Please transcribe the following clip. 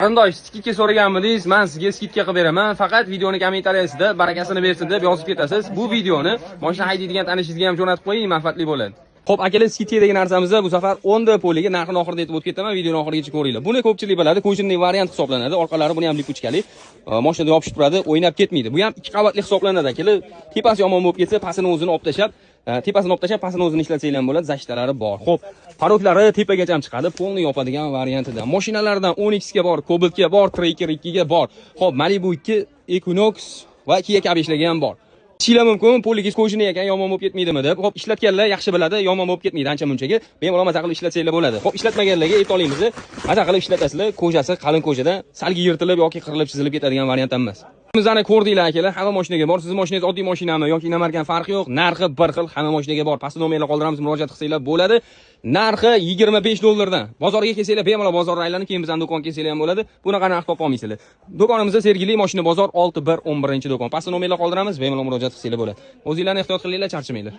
Qarindosh, skidga so'raganmidingiz? Men sizga skidga qilib beraman. Faqat videoni kommentariyasida barakasini bersin deb yozib ketasiz. Bu videoni mashina haydaydigan tanishingizga ham jo'natib qo'ying, manfaatli bo'ladi. Xo'p, akalar, skidga degan narsamizni bu safar 10 ta poliga narxini oxirida aytib o'tib ketaman. Videoni oxirigacha ko'ringlar. Buni ko'pchilik biladi, qo'shimcha variant hisoblanadi. Orqalari buni ham lipochkali. Mashinada yopishib turadi, o'ynab ketmaydi. Bu ham ikki qavatli hisoblanadi, akalar. Tepasi yomon bo'lib ketsa, pastini o'zini olib tashlab, pastini o'zini ishlatsanglar ham bo'ladi, zashtalari bor. Xo'p, paroklari tepagacha ham chiqadi, polni yopadigan variantida. Mashinalardan Onyx ga bor, Cobalt ga bor, Tracker 2 ga bor. Xo'p, Malibu 2, Equinox va Kia kabi ishlagan ham bor. Ishlar mumkin, poligiz qo'shini ekan, yomon bo'lib ketmaydimi deb. Xo'p, ishlatganlar yaxshi biladi, yomon bo'lib ketmaydi ancha munchaga. Bemalol maza qilib ishlatsanglar bo'ladi. Xo'p, ishlatmaganlarga ayta olamiz, maza qilib ishlatasizlar, ko'jasi qalin ko'jadan salga yirtilib yoki qirilib chizilib ketadigan variant emas. Bizani ko'rdinglar akalar, hamma mashinaga bor. Siz mashinangiz oddiy mashinami yoki inamarkan farqi yo'q. Narxi bir xil, hamma mashinaga bor. Pastda nomerlar qoldiramiz, murojaat qilsanglar bo'ladi. Narxi $25. Bozorga kelsanglar, bemalol bozorga aylanib, keyin bizning do'konga kelsanglar ham bo'ladi. Bunaqa narx topa olmaysizlar. Do'konimizda Sergeli mashina bozor 6111-do'kon. Pastda nomerlar qoldiramiz, bemalol murojaat qilsanglar bo'ladi. O'zingizlarni ehtiyot qilinglar, charchamanglar.